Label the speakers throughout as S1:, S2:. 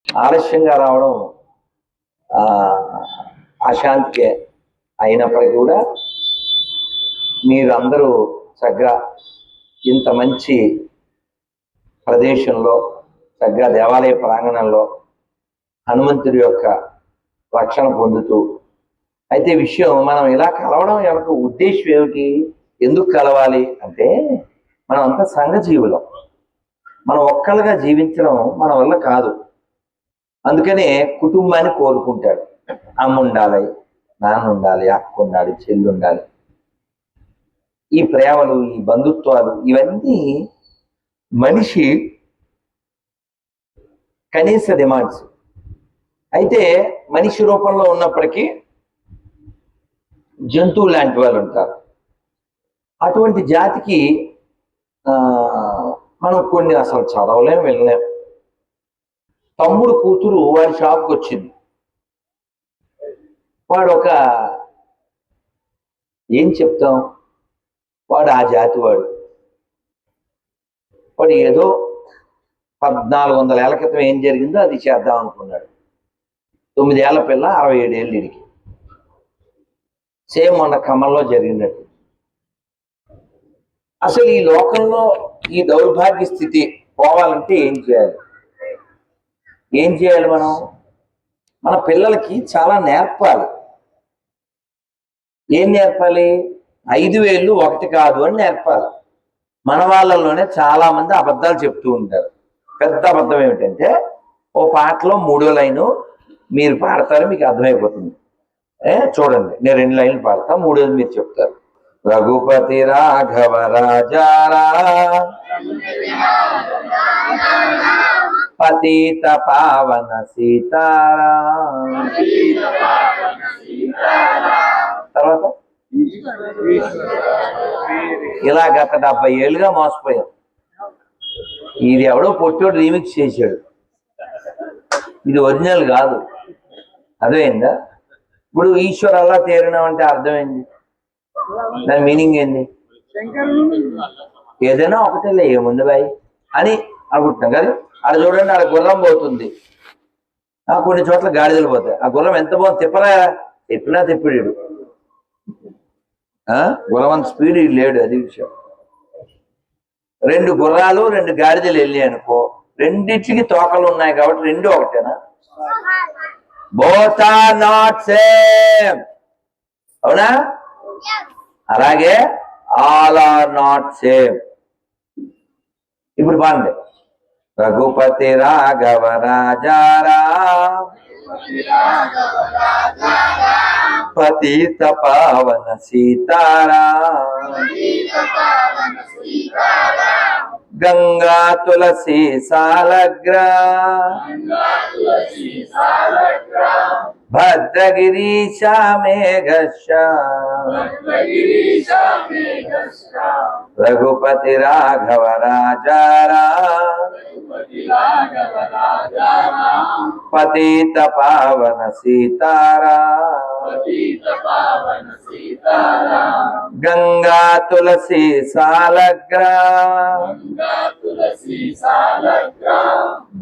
S1: ఆలస్యంగా రావడం అశాంతికే అయినప్పటికీ కూడా మీరందరూ చక్కగా ఇంత మంచి ప్రదేశంలో చక్కగా దేవాలయ ప్రాంగణంలో హనుమంతుడి యొక్క రక్షణ పొందుతూ అయితే విషయం మనం ఇలా కలవడం యొక్క ఉద్దేశం ఏమిటి, ఎందుకు కలవాలి అంటే మనం అంతా సంఘజీవులం. మనం ఒక్కలుగా జీవించడం మన వల్ల కాదు. అందుకనే కుటుంబాన్ని కోరుకుంటాడు. అమ్మ ఉండాలి, నాన్న ఉండాలి, అక్క ఉండాలి, చెల్లి ఉండాలి. ఈ ప్రేమలు, ఈ బంధుత్వాలు, ఇవన్నీ మనిషి కనీస డిమాండ్స్. అయితే మనిషి రూపంలో ఉన్నప్పటికీ జంతువు లాంటి వాళ్ళు ఉంటారు. అటువంటి జాతికి మనం కొన్ని అసలు చదవలేం, వెళ్ళలేం. తమ్ముడు కూతురు వాడి షాప్కి వచ్చింది. వాడు ఏం చెప్తాం, వాడు ఆ జాతి వాడు ఏదో 1400 ఏళ్ల క్రితం ఏం జరిగిందో అది చేద్దాం అనుకున్నాడు. 9 ఏళ్ల పిల్ల 67 ఏళ్ళు ఇడికి. సేమ్ మొన్న ఖమ్మంలో జరిగినట్టు. అసలు ఈ లోకంలో ఈ దౌర్భాగ్య స్థితి పోవాలంటే ఏం చేయాలి? మనం మన పిల్లలకి చాలా నేర్పాలి. ఏం నేర్పాలి? 5 వేళ్ళు ఒకటి కాదు అని నేర్పాలి. మన వాళ్ళలోనే చాలా మంది అబద్ధాలు చెప్తూ ఉంటారు. పెద్ద అబద్ధం ఏమిటంటే, ఓ పాటలో 3వ లైను మీరు పాడతారు, మీకు అర్థమైపోతుంది. చూడండి, నేను 2 లైన్లు పాడతా, 3వది మీరు చెప్తారు. రఘుపతి రాఘవ రాజారా పతిత పావన సీతారా. తర్వాత ఇలా గత 70 ఏళ్ళుగా మోసపోయాం. ఇది ఎవడో పొట్టోడు రీమిక్స్ చేశాడు, ఇది ఒరిజినల్ కాదు. అర్థమైందా? ఇప్పుడు ఈశ్వర్ అలా తేరినాం అంటే అర్థమైంది, దాని మీనింగ్ ఏంది? ఏదైనా ఒకటేలే, ఏముంది బాయ్ అని అనుకుంటున్నాం కదా. అక్కడ చూడండి, అక్కడ గుర్రం పోతుంది, కొన్ని చోట్ల గాడిదలు పోతాయి. ఆ గుర్రం ఎంత బాగుంది, తిప్పినా తిప్పిడు. గుర్రం అంత స్పీడ్ లేడు, అది విషయం. 2 గుర్రాలు 2 గాడిదలు వెళ్ళి అనుకో, రెండింటికి తోకలు ఉన్నాయి కాబట్టి 2 ఒకటేనా? బోత్ ఆర్ నాట్ సేమ్, అవునా? అలాగే ఆల్ ఆర్ నాట్ సేమ్. ఇప్పుడు బాగుంది. రఘుపతి రాఘవ రాజారా పతిత పావన సీతారా గంగా తులసి సాలగ్ర భద్రగిరీశ మేఘశ రఘుపతి రాఘవ రాజారా పతిత పావన సీతారా గంగా తులసి సాలగ్ర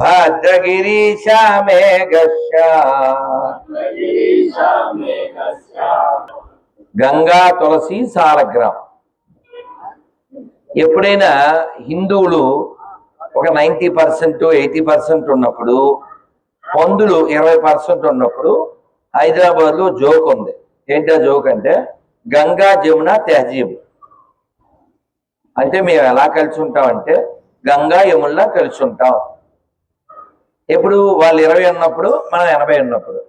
S1: భద్రగిరీశ మేఘశ. గంగా తులసి సాలగ్రం. ఎప్పుడైనా హిందువులు ఒక 90% 80% ఉన్నప్పుడు, పందులు 20% ఉన్నప్పుడు హైదరాబాద్ లో జోక్ ఉంది. ఏంటా జోక్ అంటే, గంగా జమున తెహజీబ్. అంటే మేము ఎలా కలిసి ఉంటామంటే గంగా యమునలా కలిసి ఉంటాం. ఎప్పుడు వాళ్ళు 20 ఉన్నప్పుడు మనం 80 ఉన్నప్పుడు,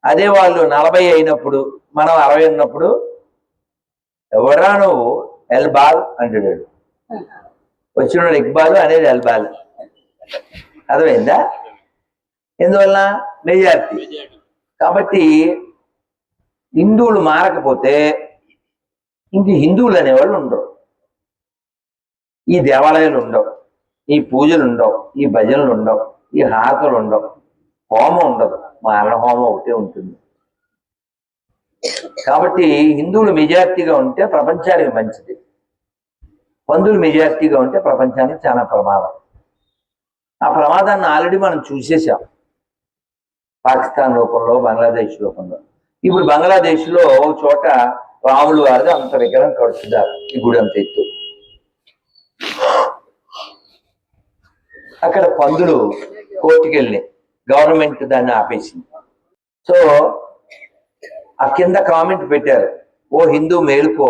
S1: అదే వాళ్ళు 40 అయినప్పుడు మనం 60 ఉన్నప్పుడు, ఎవరా నువ్వు ఎల్బాల్ అంటాడు. వచ్చినాడు ఇక్బాల్ అనేది ఎల్బాల్. అర్థమైందా? ఎందువల్ల? మెజారిటీ. కాబట్టి హిందువులు మారకపోతే ఇంక హిందువులు అనేవాళ్ళు ఉండరు. ఈ దేవాలయాలు ఉండవు, ఈ పూజలు ఉండవు, ఈ భజనలు ఉండవు, ఈ హారతులు ఉండవు, హోమం ఉండదు. మారణ హోమం ఒకటే ఉంటుంది. కాబట్టి హిందువులు మెజారిటీగా ఉంటే ప్రపంచానికి మంచిది, పందులు మెజారిటీగా ఉంటే ప్రపంచానికి చాలా ప్రమాదం. ఆ ప్రమాదాన్ని ఆల్రెడీ మనం చూసేసాం. పాకిస్తాన్ రూపంలో, బంగ్లాదేశ్ రూపంలో. ఇప్పుడు బంగ్లాదేశ్లో ఒక చోట రాములు వారిది అంత విగ్రహం కడుతున్నారు, ఈ గుడి అంత ఎత్తు. అక్కడ పందులు కోర్టుకెళ్ళినాయి, గవర్నమెంట్ దాన్ని ఆపేసింది. సో ఆ కింద కామెంట్ పెట్టారు, ఓ హిందూ మేలుకో,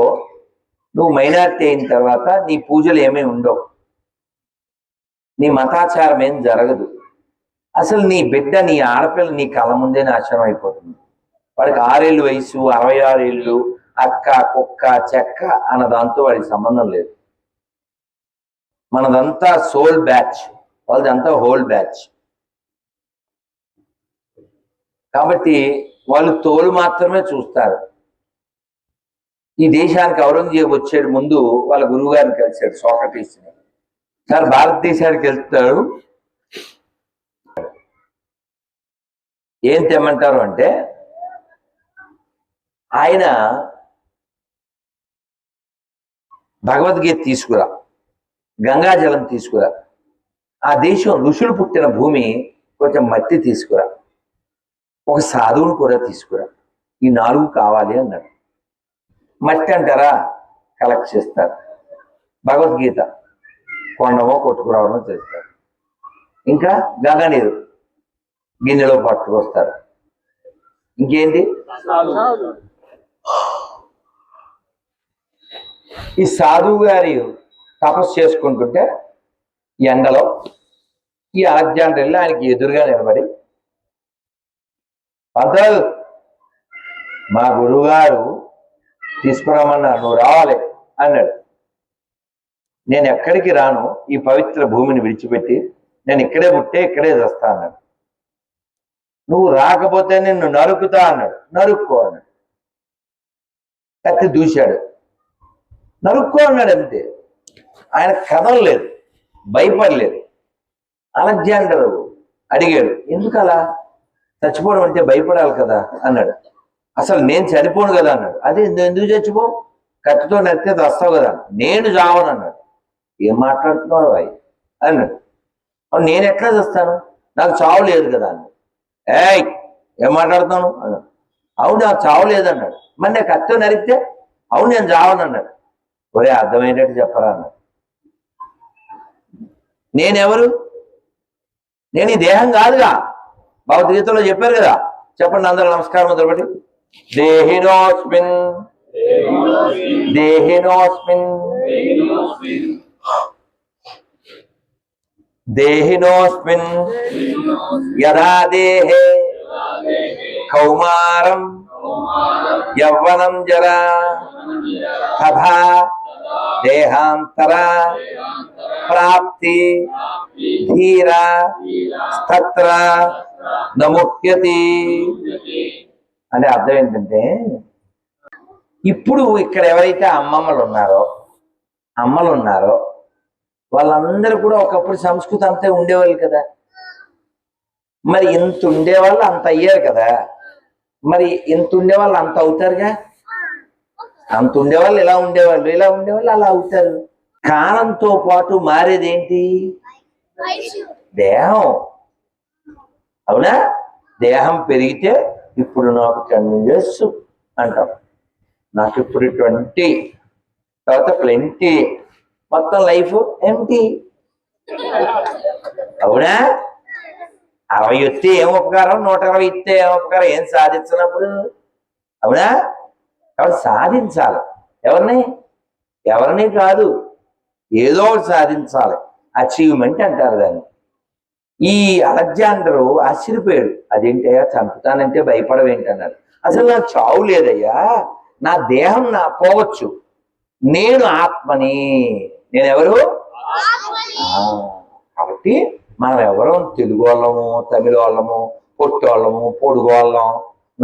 S1: నువ్వు మైనారిటీ అయిన తర్వాత నీ పూజలు ఏమీ ఉండవు, నీ మతాచారం ఏం జరగదు, అసలు నీ బిడ్డ, నీ ఆడపిల్ల నీ కళ్ళ ముందే నాశనం అయిపోతుంది. వాడికి 6 ఏళ్ళు వయసు, 66 ఏళ్ళు, అక్క కుక్క చెక్క అన్న దాంతో వాడికి సంబంధం లేదు. మనదంతా సోల్ బ్యాచ్, వాళ్ళదంతా హోల్ బ్యాచ్. కాబట్టి వాళ్ళు తోలు మాత్రమే చూస్తారు. ఈ దేశానికి ఔరంగజేబు వచ్చేడు ముందు వాళ్ళ గురువు గారిని కలిశాడు, సోక్రటీస్ని. సార్ భారతదేశానికి వెళ్తాడు, ఏం తెమ్మంటారు అంటే, ఆయన భగవద్గీత తీసుకురా, గంగాజలం తీసుకురా, ఆ దేశం ఋషులు పుట్టిన భూమి, కొంచెం మట్టి తీసుకురా, ఒక సాధువును కూడా తీసుకురా, ఈ 4 కావాలి అన్నాడు. మట్టి అంటారా, కలెక్ట్ చేస్తారు. భగవద్గీత కొండమో కొట్టుకురావడమో చేస్తారు. ఇంకా గంగా నీరు గిన్నెలో పట్టుకొస్తారు. ఇంకేంటి, ఈ సాధువు గారి తపస్సు చేసుకుంటుంటే ఎండలో ఈ అలెగ్జాండర్ వెళ్ళి ఆయనకి ఎదురుగా నిలబడి, పంతులు మా గురువుగారు తీసుకురామన్నారు, నువ్వు రావాలి అన్నాడు. నేను ఎక్కడికి రాను, ఈ పవిత్ర భూమిని విడిచిపెట్టి నేను ఇక్కడే పుట్టే ఇక్కడే చేస్తా అన్నాడు. నువ్వు రాకపోతే నిన్ను నరుకుతా అన్నాడు. నరుక్కో అన్నాడు. కత్తి దూశాడు, నరుక్కో అన్నాడు అంతే. ఆయన కదలలేదు, భయపడలేదు. అలెగ్జాండర్ అడిగాడు, ఎందుకు అలా, చచ్చిపోవడం అంటే భయపడాలి కదా అన్నాడు. అసలు నేను చనిపోను కదా అన్నాడు. అదే ఎందుకు చచ్చిపో, కత్తితో నరితే వస్తావు కదా. నేను చావను అన్నాడు. ఏం మాట్లాడుతున్నావు అవి అన్నాడు. నేను ఎట్లా చేస్తాను, నాకు చావు లేదు కదా అన్నాడు. ఏయ్ ఏం మాట్లాడుతున్నాను అన్నాడు. అవును నాకు చావు లేదన్నాడు. మరి నేను కత్తితో నరికితే, అవును నేను చావను అన్నాడు. ఒరే అర్థమయ్యేటట్టు చెప్పరా అన్నాడు. నేనెవరు, నేను ఈ దేహం కాదుగా, భగవద్గీతలో చెప్పారు కదా. చెప్పండి అందరూ నమస్కారం మొదలుపెట్టి. దేహినోస్మిన్ దేహినోస్మిన్ దేహినోస్మిన్ యదా దేహే కౌమారం యవ్వనం జరా తథా దేహాంతర ప్రాప్తి ధీరా తత్ర నముహ్యతి. అంటే అర్థం ఏంటంటే, ఇప్పుడు ఇక్కడ ఎవరైతే అమ్మమ్మలు ఉన్నారో వాళ్ళందరూ కూడా ఒకప్పుడు సంస్కృతి అంతే ఉండేవాళ్ళు కదా. మరి ఇంత ఉండేవాళ్ళు అంత అయ్యారు కదా, మరి ఇంత ఉండేవాళ్ళు అంత అవుతారుగా. అంత ఉండేవాళ్ళు ఇలా ఉండేవాళ్ళు అలా అవుతారు. కాలంతో పాటు మారేది ఏంటి, దేహం. అవునా, దేహం పెరిగితే ఇప్పుడు నాకు 10 years అంటాం, నాకు ఇప్పుడు 20, తర్వాత 20, మొత్తం లైఫ్ ఎంటీ. అవునా, 60 వస్తే ఏం ఉపకారం, 120 ఇస్తే ఏం ఉపకారం, ఏం సాధించినప్పుడు. అవునా, కాబట్టి సాధించాలి. ఎవరిని కాదు, ఏదో ఒకటి సాధించాలి. అచీవ్మెంట్ అంటారు దాన్ని. ఈ అలెగ్జాండరు ఆశ్చర్యపోయాడు, అదేంటయ్యా చంపుతానంటే భయపడవేంటన్నాడు. అసలు నాకు చావు లేదయ్యా, నా దేహం నా పోవచ్చు, నేను ఆత్మని. నేనెవరు, కాబట్టి మనం ఎవరో తెలుగు వాళ్ళము, తమిళ వాళ్ళము, పొట్టి వాళ్ళము, పొడుగు వాళ్ళం,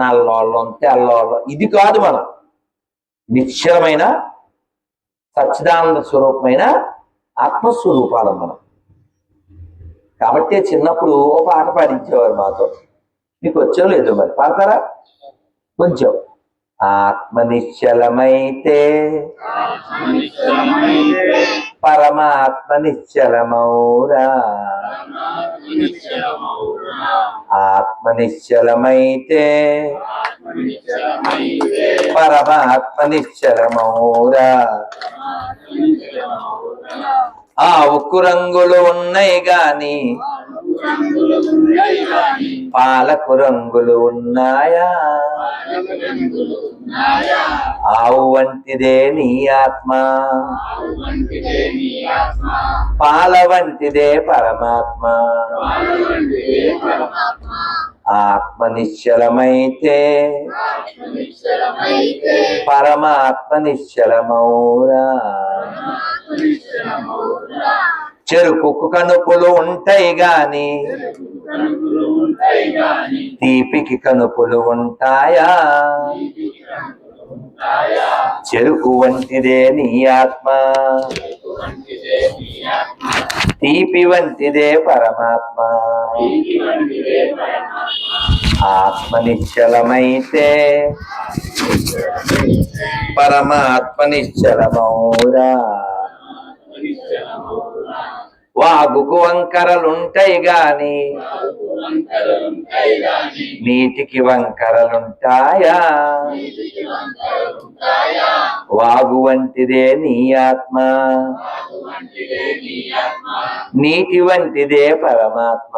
S1: నల్లవాళ్ళం, తెల్లవాళ్ళం, ఇది కాదు. మనం నిశ్చలమైన సచ్చిదానంద స్వరూపమైన ఆత్మస్వరూపాలం మనం. కాబట్టి చిన్నప్పుడు ఓ పాట పాడించేవారు మాతో, మీకు వచ్చో లేదో మరి, పాడతారా కొంచెం. ఆత్మ నిశ్చలమైతే పరమాత్మ నిశ్చలమౌరా, ఆత్మ నిశ్చలమైతే పరమాత్మ నిశ్చలమౌరా. ఆ ఉక్కు రంగులు ఉన్నాయి గాని పాలకు రంగులు ఉన్నాయా? ఆవు వంటిదే నీ ఆత్మ, పాల వంటిదే పరమాత్మ. ఆత్మ నిశ్చలమైతే పరమాత్మ నిశ్చలమౌరా. చెరుకు కనుపులు ఉంటాయి గాని తీపికి కనుపులు ఉంటాయా? చెరుకు వంటిదే నీ ఆత్మ, తీపి వంటిదే పరమాత్మ. ఆత్మ నిశ్చలమైతే పరమాత్మ నిశ్చలమౌరా. వాగుకు వంకరలుంటాయి గాని నీటికి వంకరలుంటాయా? వాగు వంటిదే నీ ఆత్మ, నీటి వంటిదే పరమాత్మ.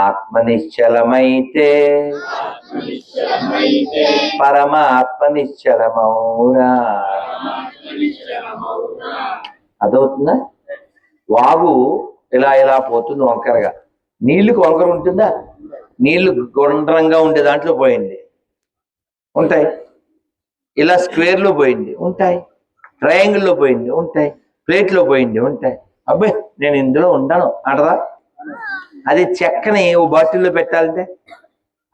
S1: ఆత్మ నిశ్చలమైతే పరమాత్మ నిశ్చలమౌరా. అదవుతుందా? వాగు ఇలా ఇలా పోతుంది వంకరగా. నీళ్లకు వంకర ఉంటుందా? నీళ్లు గుండ్రంగా ఉండే దాంట్లో పోయింది ఉంటాయి, ఇలా స్క్వేర్లో పోయింది ఉంటాయి, ట్రయాంగిల్లో పోయింది ఉంటాయి, ప్లేట్లో పోయింది ఉంటాయి. అబ్బాయి నేను ఇందులో ఉంటాను అంటదా? అది చెక్కని ఓ బాటిల్లో పెట్టాలంటే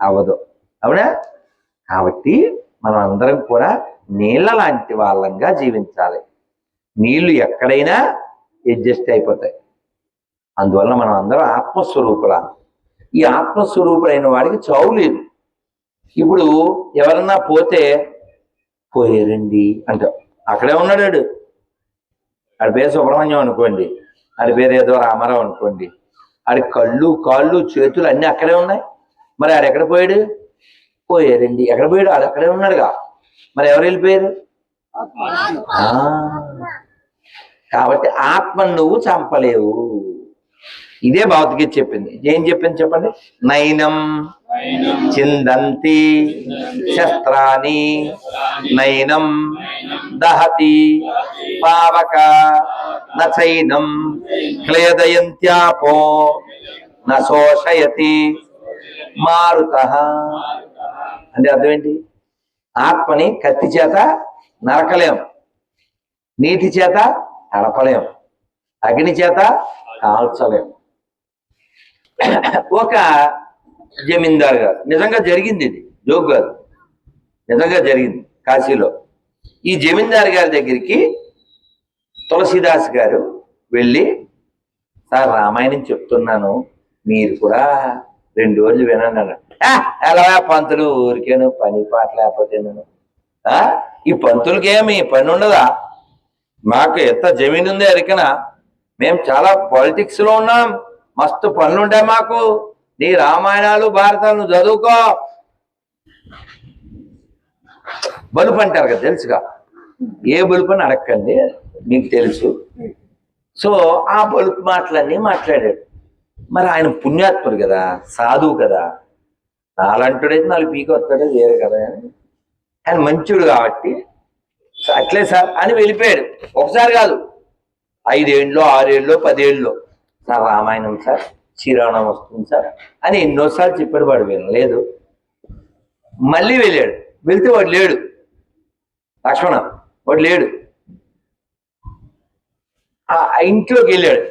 S1: అవ్వదు, అవునా? కాబట్టి మనం అందరం కూడా నీళ్ళ లాంటి వాళ్ళంగా జీవించాలి. నీళ్లు ఎక్కడైనా అడ్జస్ట్ అయిపోతాయి. అందువల్ల మనం అందరం ఆత్మస్వరూపుల. ఈ ఆత్మస్వరూపుడైన వాడికి చావు లేదు. ఇప్పుడు ఎవరన్నా పోతే పోయారండి అంటాం, అక్కడే ఉన్నాడు వాడు. ఆడి పేరు సుబ్రహ్మణ్యం అనుకోండి, ఆడి పేరు ఏదో రామారావు అనుకోండి, ఆడి కళ్ళు కాళ్ళు చేతులు అన్నీ అక్కడే ఉన్నాయి. మరి ఆడు ఎక్కడ పోయాడు? పోయారండి. ఎక్కడ పోయాడు? ఆడు అక్కడే ఉన్నాడుగా. మరి ఎవరు వెళ్ళిపోయారు? కాబట్టి ఆత్మను నువ్వు చంపలేవు. ఇదే భగవద్గీత చెప్పింది. ఏం చెప్పింది చెప్పండి? నైనం చిందంతి శస్త్రాని నైనం దహతి పావక నైనం క్లేదయంత్యాపో నోషయతి మారుతః. అంటే అర్థం ఏంటి? ఆత్మని కత్తి చేత నరకలేం, నీటి చేత నడపలేం, అగ్ని చేత కాల్చలేం. ఒక జమీందారు గారు, నిజంగా జరిగింది, ఇది జోక్ గారు, నిజంగా జరిగింది కాశీలో. ఈ జమీందారు గారి దగ్గరికి తులసీదాస్ గారు వెళ్ళి, సార్ రామాయణం చెప్తున్నాను, మీరు కూడా 2 రోజులు వినండి అన్నాడు. ఎలా పంతులు ఊరికేను, పని పాట లేకపోతే నేను ఈ పంతులకి ఏమి పని ఉండదా? మాకు ఎంత జమీన్ ఉంది అరికనా, మేము చాలా పాలిటిక్స్ లో ఉన్నాం, మస్తు పనులుంటాయి మాకు, నీ రామాయణాలు భారతాలు నువ్వు చదువుకో. బలుపు అంటారు కదా, తెలుసుగా. ఏ బలుపు అని అడగండి, మీకు తెలుసు. సో ఆ బలుపు మాటలన్నీ మాట్లాడాడు. మరి ఆయన పుణ్యాత్ముడు కదా, సాధువు కదా, నాలంటుడైతే 4 పీకి వస్తాడే వేరు కదా. ఆయన మంచుడు కాబట్టి అట్లే సార్ అని వెళ్ళిపోయాడు. ఒకసారి కాదు, 5 ఏళ్ళు 6 ఏళ్ళు 10 ఏళ్ళు, సార్ రామాయణం సార్, శ్రీరామం వస్తుంది సార్ అని ఎన్నోసార్లు చెప్పాడు. వాడు వినలేదు. మళ్ళీ వెళ్ళాడు. వెళ్తే వాడు లేడు, లక్ష్మణ వాడు లేడు. ఆ ఇంట్లోకి వెళ్ళాడు.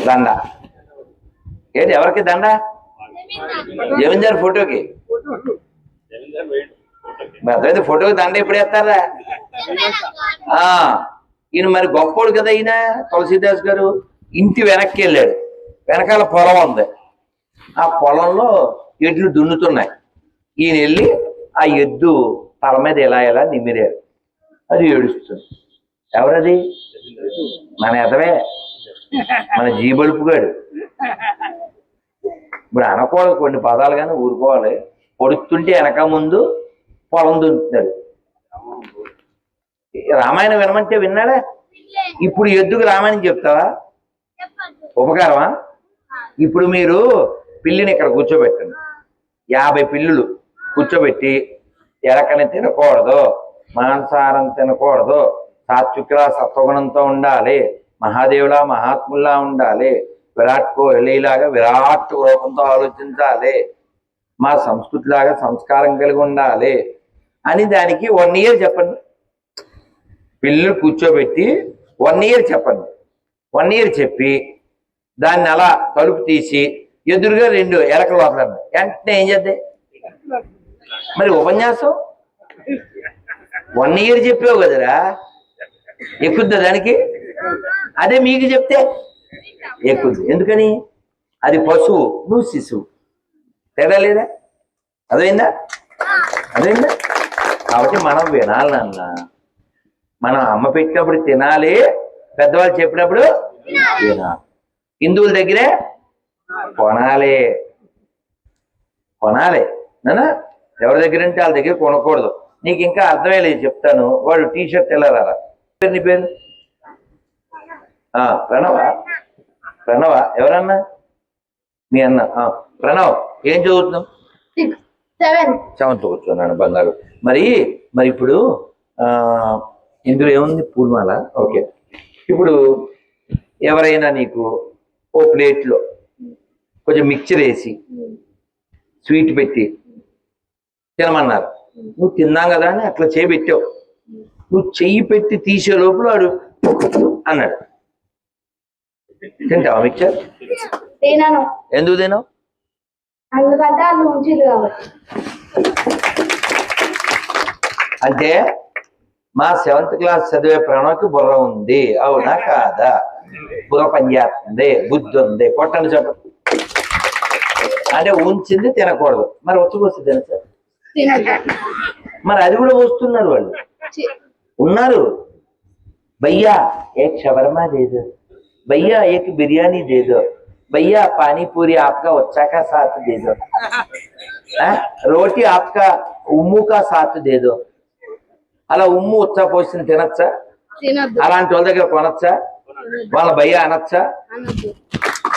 S1: దండ ఏంటి? ఎవరికి దండ? జమీందారు ఫోటోకి. అర్థమైతే ఫోటోకి దండ ఎప్పుడు వేస్తారా? ఈయన మరి గొప్పోడు కదా ఈయన తులసీదాస్ గారు. ఇంటి వెనక్కి వెళ్ళాడు. వెనకాల పొలం ఉంది. ఆ పొలంలో ఎడ్లు దున్నుతున్నాయి. ఈయన వెళ్ళి ఆ ఎద్దు తల మీద ఎలా ఎలా నిమిరారు. అది ఏడుస్తుంది. ఎవరది? మన ఎదవే. మన జీబలుపుగాడు. ఇప్పుడు అనకూడదు కొన్ని పదాలు కానీ ఊరుకోవాలి. పొడుస్తుంటే వెనక ముందు పొలం దున్నుతున్నాడు. రామాయణం వినమంటే విన్నాడా? ఇప్పుడు ఎద్దుకు రామాయణం చెప్తావా? ఉపకారమా? ఇప్పుడు మీరు పిల్లిని ఇక్కడ కూర్చోబెట్టండి, 50 పిల్లులు కూర్చోబెట్టి ఎరకని తినకూడదు, మాంసాహారం తినకూడదు, సాత్వికుల సత్వగుణంతో ఉండాలి, మహాదేవులా మహాత్ముల్లా ఉండాలి, విరాట్ కోహ్లీలాగా విరాట్ రూపంతో ఆలోచించాలి, మా సంస్కృతిలాగా సంస్కారం కలిగి ఉండాలి అని దానికి 1 ఇయర్ చెప్పండి. పిల్లలు కూర్చోబెట్టి 1 ఇయర్ చెప్పండి. 1 ఇయర్ చెప్పి దాన్ని అలా తలుపు తీసి ఎదురుగా 2 ఎలకలు వదలండి. వెంటనే ఏం చేద్దాయి? మరి ఉపన్యాసం 1 ఇయర్ చెప్పావు కదరా, ఎక్కుద్దా దానికి? అదే మీకు చెప్తే ఎక్కుద్ది. ఎందుకని? అది పశువు, నువ్వు శిశువు. తేడా లేదా? అదైందా? కాబట్టి మనం వినాలి నాన్న. మనం అమ్మ పెట్టినప్పుడు తినాలి, పెద్దవాళ్ళు చెప్పినప్పుడు తినాలి. హిందువుల దగ్గరే కొనాలి నాన్న. ఎవరి దగ్గర అంటే వాళ్ళ దగ్గర కొనకూడదు. నీకు ఇంకా అర్థమయ్యేది చెప్తాను. వాడు టీషర్ట్ వెళ్ళారా? నీ పేరు ప్రణవ. ఎవరన్నా? మీ అన్న ప్రణవ్. ఏం చదువుతున్నావు? 7th కూర్చున్నాను బంగారు. మరి ఇప్పుడు ఇందులో ఏముంది? పూర్మాల. ఓకే. ఇప్పుడు ఎవరైనా నీకు ఓ ప్లేట్లో కొంచెం మిక్చర్ వేసి స్వీట్ పెట్టి తినమన్నారు. నువ్వు తిన్నాం కదా అని అట్లా చేయి పెట్టావు. నువ్వు చెయ్యి పెట్టి తీసే లోపల వాడు అన్నాడు. తింటావా మిక్చర్? ఎందుకు తినావు? అంటే మా 7th క్లాస్ చదివే ప్రణవ్కి బుర్ర ఉంది, అవునా కాదా? బుర్ర పనిచేస్తుంది, బుద్ధి ఉంది. కొట్టండి చెప్పండి. అంటే ఉంచింది తినకూడదు. మరి వచ్చి తెలుసా? మరి అది కూడా వస్తున్నారు వాళ్ళు. ఉన్నారు. భయ్యా ఏక్ షవర్మా దే దో, భయ్యా ఏక్ బిర్యానీ దే దో, भैया पानी पूरी आपका बच्चा का साथ दे दो, रोटी आपका उम्मू का साथ दे दो. అలా ఉమ్ము ఉచ్చా పోసిన తినచ్చా? అలాంటి వాళ్ళ దగ్గర కొనచ్చా? వాళ్ళ భయ్య అనొచ్చా?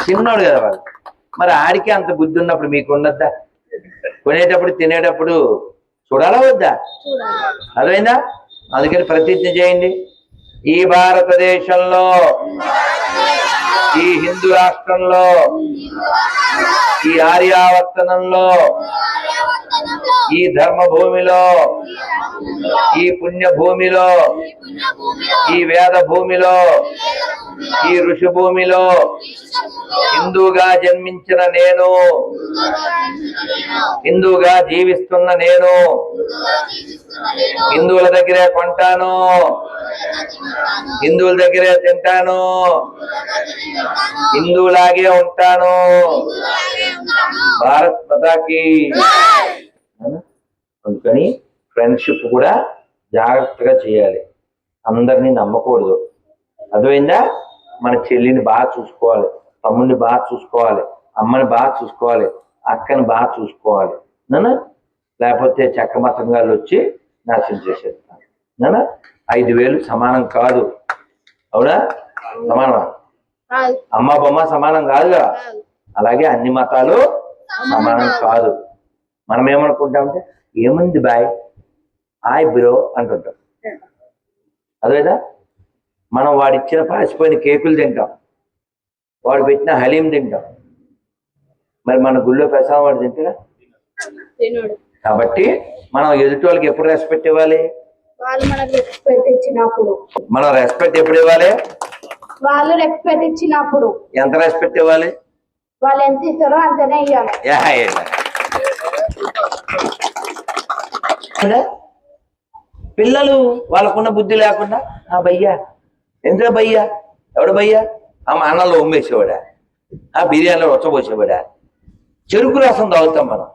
S1: చిన్నోడు కదా వాళ్ళు. మరి ఆడికి అంత బుద్ధి ఉన్నప్పుడు మీకు ఉండద్దా? కొనేటప్పుడు తినేటప్పుడు చూడాలా వద్దా? అర్థమైందా? అందుకని ప్రతిజ్ఞ చేయండి. ఈ భారతదేశంలో, ఈ హిందూ రాష్ట్రంలో, ఈ ఆర్యావర్తనంలో, ఈ ధర్మభూమిలో, ఈ పుణ్యభూమిలో, ఈ వేద భూమిలో, ఈ ఋషి భూమిలో హిందూగా జన్మించిన నేను, హిందూగా జీవిస్తున్న నేను హిందువుల దగ్గరే కొంటాను, హిందువుల దగ్గరే తింటాను, హిందువులాగే ఉంటాను. భారత్ మాతాకి. అందుకని ఫ్రెండ్షిప్ కూడా జాగ్రత్తగా చేయాలి. అందరినీ నమ్మకూడదు. అర్థమైందా? మన చెల్లిని బాగా చూసుకోవాలి, తమ్ముడిని బాగా చూసుకోవాలి, అమ్మని బాగా చూసుకోవాలి, అక్కని బాగా చూసుకోవాలి నాన్న. లేకపోతే చెక్కమతంగాళ్ళు వచ్చి నాశనం చేసేస్తాను నాన్న. 5,000 సమానం కాదు, అవునా? సమానమా? అమ్మ బొమ్మ సమానం కాదుగా. అలాగే అన్ని మతాలు సమానం కాదు. మనం ఏమనుకుంటామంటే ఏముంది బాయ్, హాయ్ బ్రో అంటుంటాం. అదేదా? మనం వాడిచ్చిన పాసిపోయిన కేకులు తింటాం, వాడు పెట్టిన హలీం తింటాం. మరి మన గుళ్ళో ప్రసాదం వాడు తింటారా? కాబట్టి మనం ఎదుటి వాళ్ళకి ఎప్పుడు రెస్పెక్ట్ ఇవ్వాలి? మనం రెస్పెక్ట్ ఎప్పుడు ఇవ్వాలి?
S2: వాళ్ళు రెస్పెక్ట్ ఇచ్చినప్పుడు.
S1: ఎంత రెస్పెక్ట్ ఇవ్వాలి?
S2: వాళ్ళు ఎంత ఇస్తారో అంతనే ఇవ్వాలి.
S1: పిల్లలు వాళ్ళకున్న బుద్ధి లేకుండా ఆ భయ్యా ఎంత భయ్యా, ఎవడు భయ్యా? ఆ అన్నంలో ఉమ్మేసేవాడా, ఆ బిర్యానీలో వచ్చబోసేవాడా? చెరుకు రసం తాగుతాం మనం.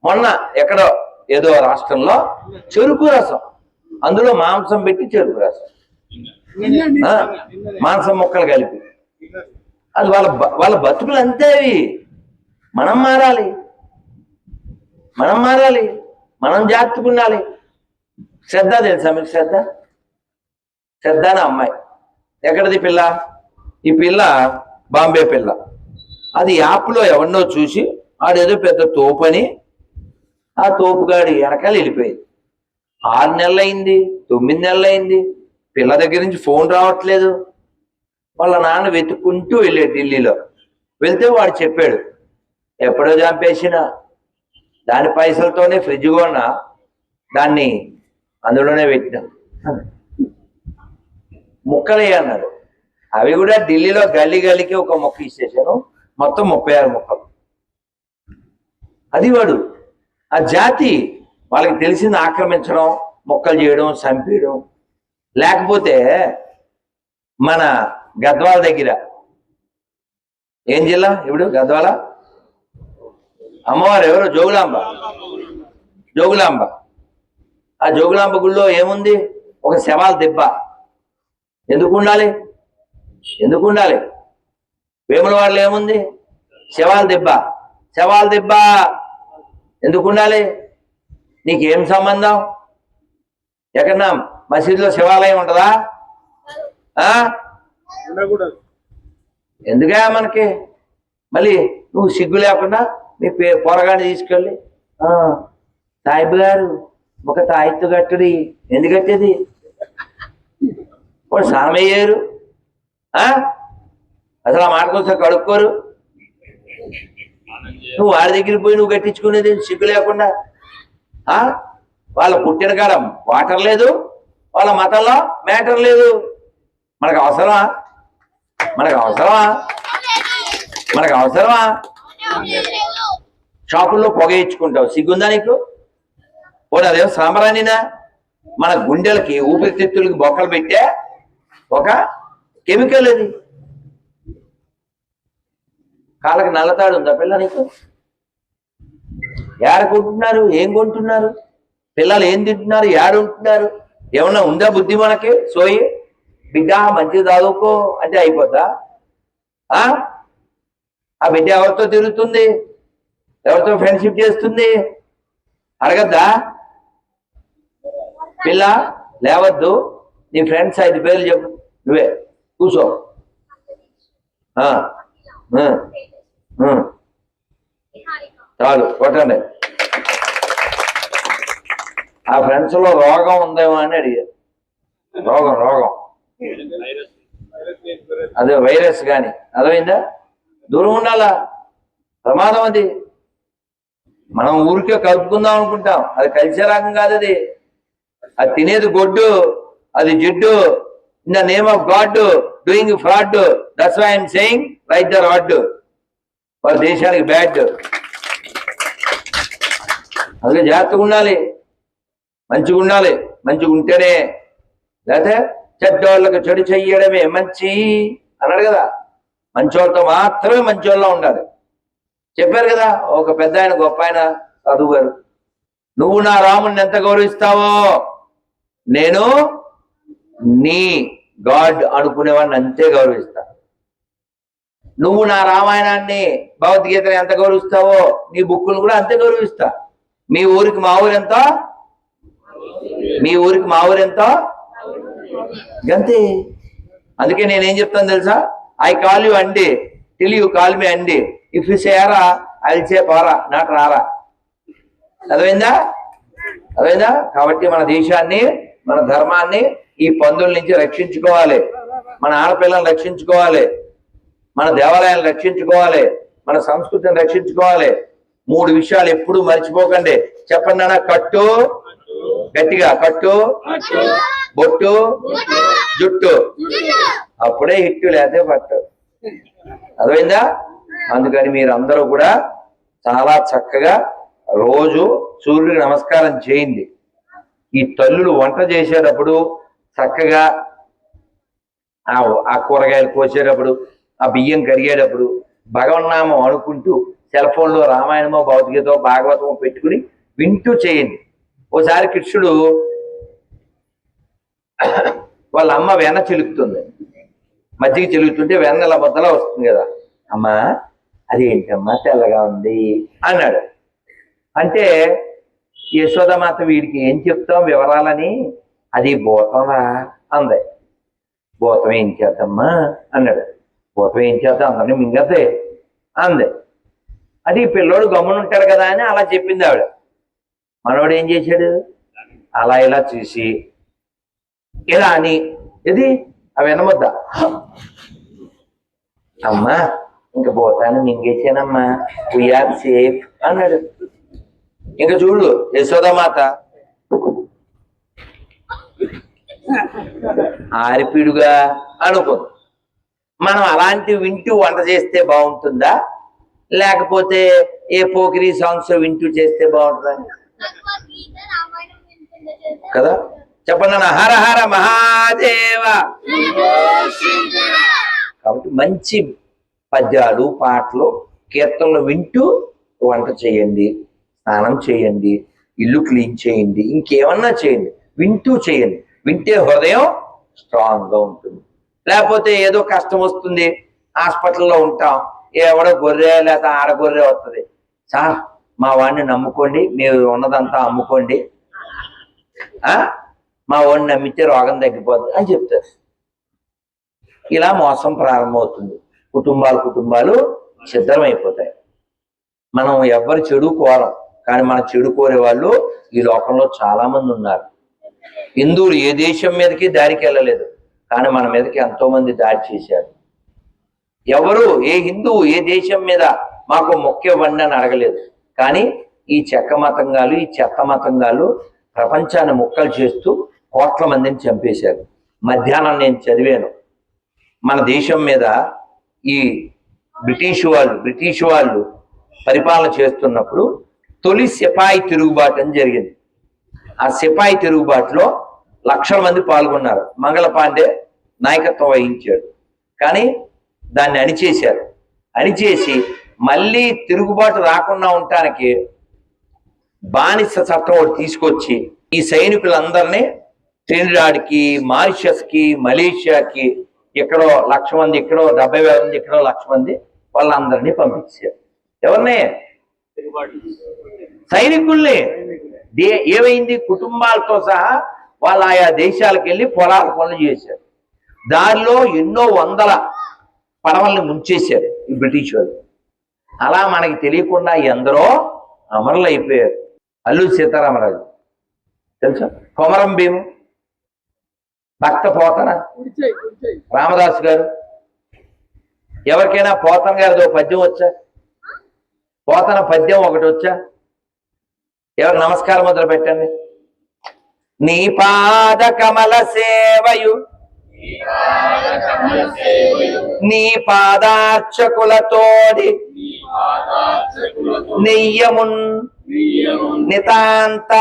S1: మొన్న ఎక్కడో ఏదో రాష్ట్రంలో చెరుకు రసం, అందులో మాంసం పెట్టి చెరుకు రసం. మాంసం ముక్కలు కలిపి. అది వాళ్ళ బతుకులు అంతే అవి. మనం మారాలి, మనం జాగ్రత్తగా ఉండాలి. శ్రద్ధ తెలుసా మీకు? శ్రద్ధ అనే అమ్మాయి ఎక్కడిది పిల్ల? ఈ పిల్ల బాంబే పిల్ల. అది యాప్లో ఎవరినో చూసి ఆడేదో పెద్ద తోపని ఆ తోపుగాడి వెనకాల వెళ్ళిపోయింది. 6 నెలలైంది, 9 నెలలైంది, పిల్ల దగ్గర నుంచి ఫోన్ రావట్లేదు. వాళ్ళ నాన్న వెతుక్కుంటూ వెళ్ళాడు ఢిల్లీలో. వెళ్తే వాడు చెప్పాడు, ఎప్పుడో చంపేసిన దాని పైసలతోనే ఫ్రిడ్జ్ కొన్నా, దాన్ని అందులోనే పెట్టినా, ముక్కలే అన్నాడు. అవి కూడా ఢిల్లీలో గల్లీకి ఒక మొక్క ఇచ్చేసాను, మొత్తం 36 మొక్కలు. అది వాడు ఆ జాతి. వాళ్ళకి తెలిసింది ఆక్రమించడం, మొక్కలు చేయడం, చంపేయడం. లేకపోతే మన గద్వాల దగ్గర, ఏం జిల్లా ఇప్పుడు గద్వాల? అమ్మవారు ఎవరు? జోగులాంబ. ఆ జోగులాంబ గుళ్ళో ఏముంది? ఒక శవాల దెబ్బ. ఎందుకు ఉండాలి? వేములవాడలో ఏముంది? శవాల దెబ్బ. ఎందుకు ఉండాలి? నీకేం సంబంధం? ఎక్కడన్నా మసీదులో శివాలయం ఉంటుందా? ఎందుకా మనకి? మళ్ళీ నువ్వు సిగ్గు లేకుండా మీ పొరగాన్ని తీసుకెళ్ళి, సాయిబు గారు ఒక తాయిత్తు కట్టుడి. ఎందుకు కట్టేది? వాడు స్నానమయ్యారు, అసలు ఆ మాటకోసం కడుక్కోరు. నువ్వు వాడి దగ్గరికి పోయి నువ్వు కట్టించుకునేది సిగ్గు లేకుండా. వాళ్ళ పుట్టిన కాలం వాటర్ లేదు, వాళ్ళ మతంలో మ్యాటర్ లేదు. మనకు అవసరమా? షాపుల్లో పొగ ఇచ్చుకుంటావు, సిగ్గుందా నీకు? పోనీ అదేమో సాంబ్రాణినా? మన గుండెలకి, ఊపిరితిత్తులకి బొక్కలు పెట్టే ఒక కెమికల్ అది. కాళ్ళకి నల్లతాడు ఉందా పిల్ల నీకు? ఏడ కొంటున్నారు? ఏం కొంటున్నారు? పిల్లలు ఏం తింటున్నారు? ఏడుంటున్నారు? ఏమన్నా ఉందా బుద్ధి మనకి? సోయి బిడ్డ మంచిగా చదువుకో అంటే అయిపోద్దా? ఆ బిడ్డ ఎవరితో తిరుగుతుంది? ఎవరితో ఫ్రెండ్షిప్ చేస్తుంది? అడగద్దా? పిల్ల లేవద్దు, నీ ఫ్రెండ్స్ 5 పేర్లు చెప్పు, నువ్వే కూర్చో. చాలు కొట్టండి. ఆ ఫ్రెండ్స్ లో రోగం ఉందేమో అని అడిగారు. రోగం అదే వైరస్ కానీ అర్థమైందా? దూరం ఉండాలా, ప్రమాదం అది. మనం ఊరికే కలుపుకుందాం అనుకుంటాం, అది కలిసే రకం కాదు. అది తినేది గొడ్డు, అది జిడ్డు. In the name of god doing fraud, that's why I'm saying right the rod. వాళ్ళ దేశానికి బ్యాడ్. అందుకే జాగ్రత్తగా ఉండాలి, మంచిగా ఉంటేనే. లేకపోతే చెడ్డోళ్ళకు చెడు చెయ్యడమే మంచి అన్నాడు కదా. మంచోళ్ళతో మాత్రమే మంచోళ్ళ ఉండాలి. చెప్పారు కదా ఒక పెద్ద ఆయన, గొప్ప ఆయన, చదువు గారు, నువ్వు నా రాముడిని ఎంత గౌరవిస్తావో నేను నీ గాడ్ అనుకునేవాడిని అంతే గౌరవిస్తా. నువ్వు నా రామాయణాన్ని, భగవద్గీతని ఎంత గౌరవిస్తావో నీ బుక్కులు కూడా అంతే గౌరవిస్తా. మీ ఊరికి మా ఊరెంతో గంతే. అందుకే నేనేం చెప్తాను తెలుసా? ఐ కాల్ యూ అండి టిల్ యూ కాల్ మీ అండి. ఇఫ్ యూ సే రా I will say para, not రారా. అర్థమైందా? కాబట్టి మన దేశాన్ని, మన ధర్మాన్ని ఈ పందుల నుంచి రక్షించుకోవాలి. మన ఆడపిల్లలను రక్షించుకోవాలి, మన దేవాలయాలను రక్షించుకోవాలి, మన సంస్కృతిని రక్షించుకోవాలి. 3 విషయాలు ఎప్పుడు మర్చిపోకండి. చెప్పండి నాన్న. కట్టు, గట్టిగా కట్టు, బొట్టు, జుట్టు. అప్పుడే హిట్టు, లేదే పట్టు. అర్థమైందా? అందుకని మీరందరూ కూడా చాలా చక్కగా రోజు సూర్యుడికి నమస్కారం చేయండి. ఈ తల్లులు వంట చేసేటప్పుడు చక్కగా ఆ కూరగాయలు కోసేటప్పుడు, ఆ బియ్యం కరిగేటప్పుడు భగవన్నామం అనుకుంటూ సెల్ ఫోన్లో రామాయణమో, భగవద్గీతో, భాగవతమో పెట్టుకుని వింటూ చేయండి. ఓసారి కృష్ణుడు వాళ్ళ అమ్మ వెన్న చిలుకుతుంది, మజ్జిగ చిలుకుతుంటే వెన్న ఇలా ముద్దలా వస్తుంది కదా. అమ్మా అదేంటమ్మా తెల్లగా ఉంది అన్నాడు. అంటే యశోదమాత వీడికి ఏం చెప్తాం వివరాలని, అది భూతంరా అంది. భూతం ఏం చేద్దామ్మా అన్నాడు. భూతం ఏం చేద్దాం అందరినీ మింగద్దే అంది. అది పిల్లోడు గమ్మునుంటాడు కదా అని అలా చెప్పింది ఆవిడ. మనోడు ఏం చేశాడు, అలా ఇలా చూసి ఇలా అని ఇది అవి వినమొద్దా, అమ్మా ఇంక భూతాన్ని మింగేసానమ్మా, వీఆర్ సేఫ్ అన్నాడు. ఇంక చూడు యశోదమాత ఆరిపిడుగా అనుకుంది. మనం అలాంటివి వింటూ వంట చేస్తే బాగుంటుందా, లేకపోతే ఏ పోకిరి సాంగ్స్ వింటూ చేస్తే బాగుంటుందా కదా? చెప్పండి అన్న, హర హర మహాదేవ. కాబట్టి మంచి పద్యాలు పాటలు కీర్తనలు వింటూ వంట చేయండి, స్నానం చేయండి, ఇల్లు క్లీన్ చేయండి, ఇంకేమన్నా చేయండి, వింటూ చేయండి. వింటే హృదయం స్ట్రాంగ్ గా ఉంటుంది. లేకపోతే ఏదో కష్టం వస్తుంది, హాస్పిటల్లో ఉంటాం, ఎవడో గొర్రె లేక ఆడగొర్రె వస్తుంది, సార్ మా వాడిని నమ్ముకోండి, మీరు ఉన్నదంతా అమ్ముకోండి, మా వాడిని నమ్మితే రోగం తగ్గిపోతుంది అని చెప్తారు. ఇలా మోసం ప్రారంభమవుతుంది. కుటుంబాలు సిద్ధమైపోతాయి. మనం ఎవ్వరు చెడు కోరం, కానీ మన చెడు కోరే వాళ్ళు ఈ లోకంలో చాలా మంది ఉన్నారు. హిందువులు ఏ దేశం మీదకి దారికి వెళ్ళలేదు, కానీ మన మీదకి ఎంతో మంది దాడి చేశారు. ఎవరు ఏ హిందువు ఏ దేశం మీద మాకు మొక్క ఇవ్వండి అని అడగలేదు. కానీ ఈ చెక్క మతంగాలు, ఈ చెత్త మతంగాలు ప్రపంచాన్ని ముక్కలు చేస్తూ కోట్ల మందిని చంపేశారు. మధ్యాహ్నం నేను చదివాను, మన దేశం మీద ఈ బ్రిటిష్ వాళ్ళు పరిపాలన చేస్తున్నప్పుడు తొలి సిపాయి తిరుగుబాటు అని జరిగింది. ఆ సిపాయి తిరుగుబాటులో లక్షల మంది పాల్గొన్నారు. మంగళ పాండే నాయకత్వం వహించాడు. కానీ దాన్ని అణిచేశారు. అణిచేసి మళ్ళీ తిరుగుబాటు రాకుండా ఉండటానికి బానిస చట్టం ఒకటి తీసుకొచ్చి ఈ సైనికులందరినీ ట్రినిడాడ్కి, మారిషస్కి, మలేషియాకి, ఎక్కడో 1,00,000 మంది, ఎక్కడో 70,000 మంది, ఎక్కడో 1,00,000 మంది, వాళ్ళందరినీ పంపించారు. ఎవరిని? సైనికుల్ని. ఏమైంది? కుటుంబాలతో సహా వాళ్ళు ఆయా దేశాలకు వెళ్ళి పొలాల పనులు చేశారు. దారిలో ఎన్నో వందల పడవల్ని ముంచేశారు ఈ బ్రిటిష్ వాళ్ళు. అలా మనకి తెలియకుండా ఎందరో అమరులు అయిపోయారు. అల్లూరి సీతారామరాజు తెలుసా, కొమరం భీము, భక్త పోతన రామదాసు గారు. ఎవరికైనా పోతన గారిదో పద్యం వచ్చా? పోతన పద్యం ఒకటి వచ్చా? ఎవరు నమస్కారం మొదలు పెట్టండి. నీ పాద కమల సేవయు నీ పాదార్చకులతోడి నెయ్యమున్ నితాంత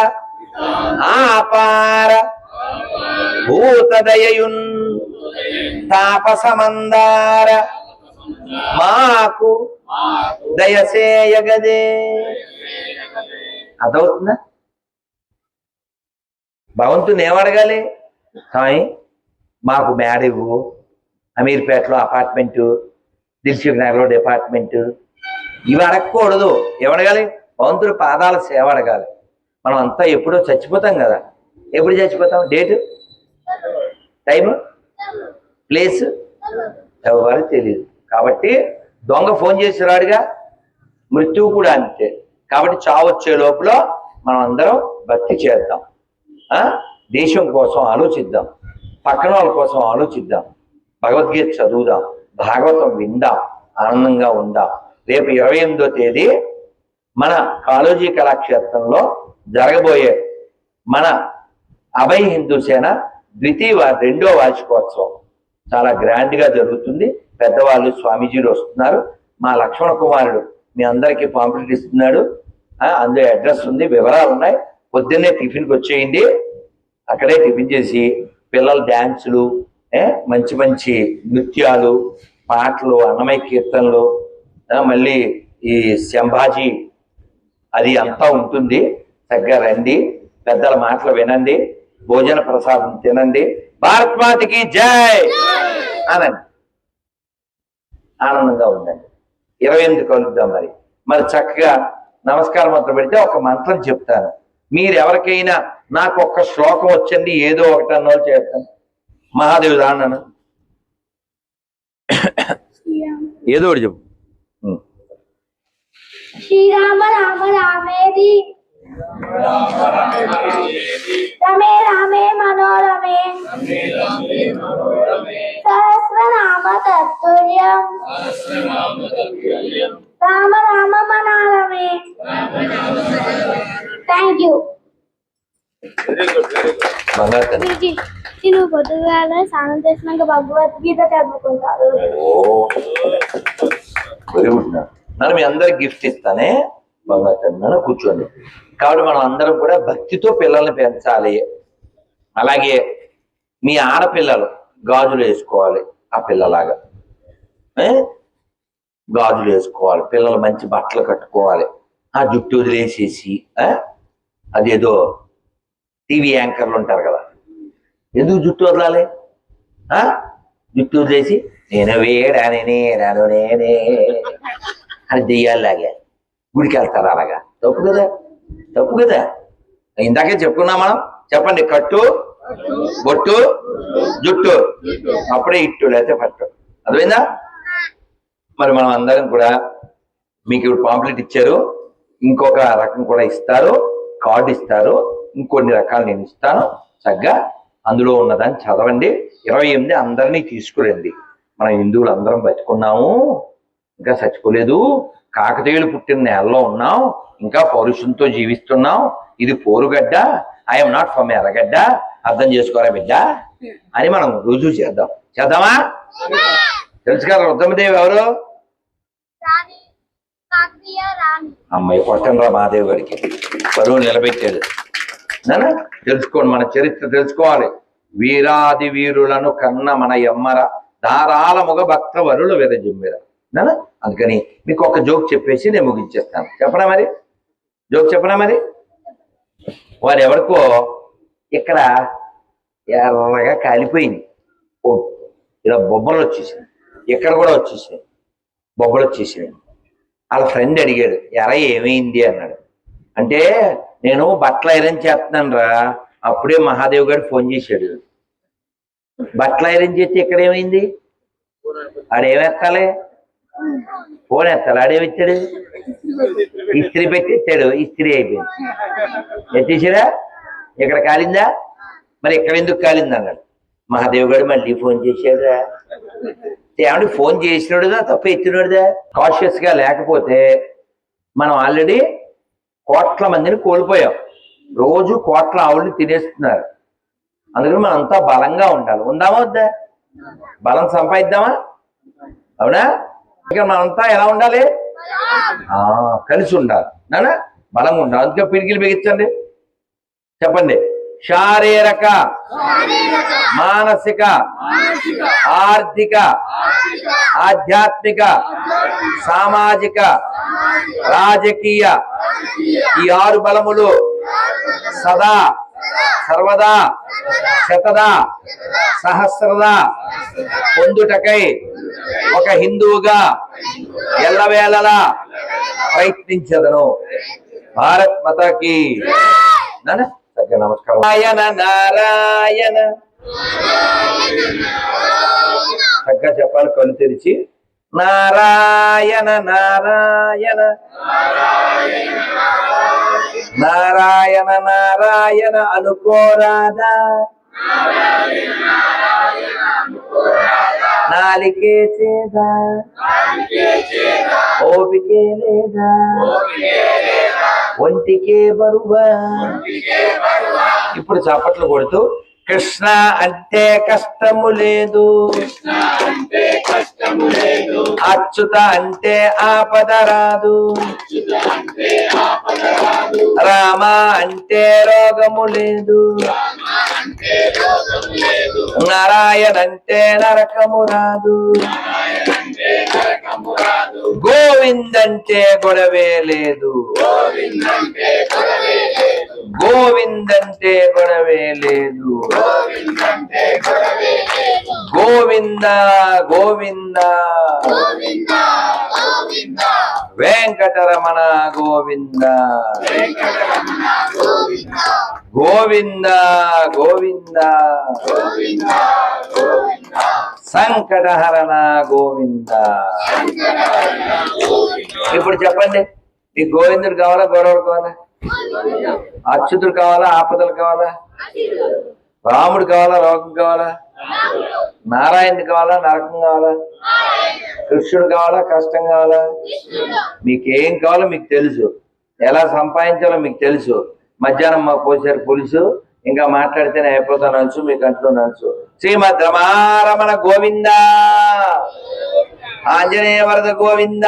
S1: ఆపార భూతదయయున్ తాపసమందార మాకు దయసేయగదే. అదవుతుందా? భగవంతుని ఏమడగాలి? సాయి మాకు మేడ ఇవ్వు, అమీర్పేటలో అపార్ట్మెంటు, దిల్సుఖ్ నగర్లో డిపార్ట్మెంటు, ఇవి అడగకూడదు. ఏమడగాలి? భగవంతుడి పాదాల సేవ అడగాలి. మనం అంతా ఎప్పుడో చచ్చిపోతాం కదా. ఎప్పుడు చచ్చిపోతాం? డేటు, టైము, ప్లేస్ ఎవరికి తెలియదు. కాబట్టి దొంగ ఫోన్ చేసి రాడుగా, మృత్యువు కూడా అంతే. కాబట్టి చావు వచ్చే లోపల మనం అందరం భక్తి చేద్దాం, దేశం కోసం ఆలోచిద్దాం, పక్కన వాళ్ళ కోసం ఆలోచిద్దాం, భగవద్గీత చదువుదాం, భాగవతం విందాం, ఆనందంగా ఉందాం. రేపు 28వ తేదీ మన కాళోజీ కళాక్షేత్రంలో జరగబోయే మన అభయ హిందూ సేన రెండో వార్షికోత్సవం చాలా గ్రాండ్ గా జరుగుతుంది. పెద్దవాళ్ళు స్వామీజీలు వస్తున్నారు. మా లక్ష్మణ కుమారుడు మీ అందరికీ పాంప్లెట్ ఇస్తున్నాడు. అందులో అడ్రస్ ఉంది, వివరాలు ఉన్నాయి. పొద్దున్నే టిఫిన్కి వచ్చేయండి. అక్కడే టిఫిన్ చేసి పిల్లల డ్యాన్సులు, మంచి మంచి నృత్యాలు, పాటలు, అన్నమయ్య కీర్తనలు, మళ్ళీ ఈ సంభాజీ అది అంతా ఉంటుంది. చక్కగా రండి, పెద్దల మాటలు వినండి. భోజన ప్రసాదం తినండి. భారత్ మాతకి జై అనండి. ఆనందంగా ఉండండి. 28 కలుద్దాం. మరి చక్కగా నమస్కారం మంత్రం పెడితే ఒక మంత్రం చెప్తాను. మీరు ఎవరికైనా నాకు ఒక్క శ్లోకం వచ్చండి ఏదో ఒకటి అన్నో చేస్తాను. మహాదేవి దాన్నను ఏదో ఒకటి చెప్పు.
S2: శ్రీరామ రామ రామేది రమే రామే మనోరమే సహస్రనామ తత్తుల్యం రామ రామ మనోరమే. Thank you. నేను పొద్దుగాల స్నానం చేసినాక భగవద్గీత చదువుకుంటాను.
S1: Very good. నన్ను మీ అందరికి గిఫ్ట్ ఇస్తానే. బంగారు కూర్చోండి. కాబట్టి మనం అందరం కూడా భక్తితో పిల్లల్ని పెంచాలి. అలాగే మీ ఆడపిల్లలు గాజులు వేసుకోవాలి. ఆ పిల్లలాగా గాజులు వేసుకోవాలి. పిల్లలు మంచి బట్టలు కట్టుకోవాలి. ఆ జుట్టు వదిలేసేసి అదేదో టీవీ యాంకర్లు ఉంటారు కదా, ఎందుకు జుట్టు వదలాలి? జుట్టు వదిలేసి నేను వేడానే రాను నేనే అని దెయ్యాలాగా గుడికి వెళ్తారు. అలాగా తప్పు కదా, తప్పు కదా. ఇందాకే చెప్పుకున్నాం మనం. చెప్పండి. కట్టు, బొట్టు, జుట్టు, అప్పుడే ఇట్టు లేకపోతే పట్టు. అర్థమైందా? మరి మనం అందరం కూడా మీకు ఇప్పుడు పాంప్లెట్ ఇచ్చారు. ఇంకొక రకం కూడా ఇస్తారు, కార్డు ఇస్తారు. ఇంకొన్ని రకాలు నేను ఇస్తాను. చక్కగా అందులో ఉన్నదాన్ని చదవండి. 28 అందరినీ తీసుకురండి. మనం హిందువులు అందరం బతుకున్నాము, ఇంకా చచ్చిపోలేదు. కాకతీయులు పుట్టిన నేలలో ఉన్నాం, ఇంకా పౌరుషంతో జీవిస్తున్నాం. ఇది పోరుగడ్డ. ఐఎమ్ నాట్ ఫ్రమ్ ఎర్రగడ్డ. అర్థం చేసుకోరా బిడ్డ అని మనం రుజువు చేద్దాం. చేద్దామా? తెలుసు కదా రుద్రమదేవి ఎవరు? అమ్మాయి కొట్టండ్రా మహాదేవి గారికి పరువు నిలబెట్టాడు. నానా తెలుసుకోండి. మన చరిత్ర తెలుసుకోవాలి. వీరాది వీరులను కన్న మన ఎమ్మర ధారాళముగ భక్త వరులు విరజిమ్మిర. నానా అందుకని మీకు ఒక జోక్ చెప్పేసి నేను ముగించేస్తాను. చెప్పనా మరి? జోక్ చెప్పనా మరి? వారు ఎవరికో ఇక్కడ ఎర్రగా కాలిపోయింది. ఇలా బొబ్బలు వచ్చేసింది. ఇక్కడ కూడా వచ్చేసినాయి, బొబ్బలు వచ్చేసినాయి. వాళ్ళ ఫ్రెండ్ అడిగాడు, ఎర్ర ఏమైంది అన్నాడు. అంటే నేను బట్టలు ఐరన్ చేస్తున్నాను రా. అప్పుడే మహాదేవ్ గారు ఫోన్ చేశాడు. బట్టలు ఐరన్ చేస్తే ఇక్కడ ఏమైంది? ఆడేమెత్తాలి? ఫోన్ ఎత్తాలి. ఆడేమిచ్చాడు? ఇస్త్రీ పెట్టి ఇచ్చాడు. ఇస్త్రీ అయిపోయింది. ఎత్తేసారా? ఇక్కడ కాలిందా? మరి ఇక్కడ ఎందుకు కాలింది అన్నాడు. మహాదేవ్ గారు మళ్ళీ ఫోన్ చేశాడురా. ఏమంటే ఫోన్ చేసినాడుదా తప్ప ఎత్తినాడుదా? కాషియస్ గా లేకపోతే మనం ఆల్రెడీ కోట్ల మందిని కోల్పోయాం. రోజు కోట్ల ఆవుల్ని తినేస్తున్నారు. అందుకని మనం అంతా బలంగా ఉండాలి. ఉందామా వద్దా? బలం సంపాదిద్దామా? అవునా? ఇక మనంతా ఎలా ఉండాలి? కలిసి ఉండాలి. నానా బలంగా ఉండాలి. అందుకే పిడికిలు బిగించండి. చెప్పండి. శారీరక, మానసిక, ఆర్థిక, ఆధ్యాత్మిక, సామాజిక, రాజకీయ ఈ 6 బలములు సదా సర్వదా శతదా సహస్రదా పొందుటకై ఒక హిందువుగా ఎల్లవేళలా ప్రయత్నించదను. భారత్ మాతాకి నమస్కారం. నారాయణ నారాయణ చక్కగా చెప్పాలి కళ్ళు తెరిచి. నారాయణ నారాయణ నారాయణ నారాయణ అనుకోరాదా? నాలికే చేదా? ఓపికే లేదా? ఒంటికే బరువా? ఇప్పుడు చప్పట్లు కొడుతూ కృష్ణ అంటే కష్టము లేదు, అచ్యుత అంటే ఆపద రాదు, రామ అంటే రోగము లేదు, నారాయణ అంటే నరకము రాదు, గోవిందంటే గొడవే లేదు, గోవిందంటే గొడవే లేదు గోవింద గోవింద వెంకటరమణ గోవింద గోవింద గోవింద సంకటహరణ గోవింద. ఇప్పుడు చెప్పండి, ఈ గోవిందుడు కావాలా గొడవలు కావాలా? అచ్యుతుడు కావాలా ఆపదలు కావాలా? రాముడు కావాలా లోకం కావాలా? నారాయణుడు కావాలా నరకం కావాలా? కృష్ణుడు కావాలా కష్టం కావాలా? మీకేం కావాలో మీకు తెలుసు, ఎలా సంపాదించాలో మీకు తెలుసు. మధ్యాహ్నం మా పోసారు పులుసు, ఇంకా మాట్లాడితేనే అయిపోతాను అనొచ్చు, మీకు అంటున్నాను. శ్రీమద్ రమారమణ గోవింద, ఆంజనేయ వరద గోవింద.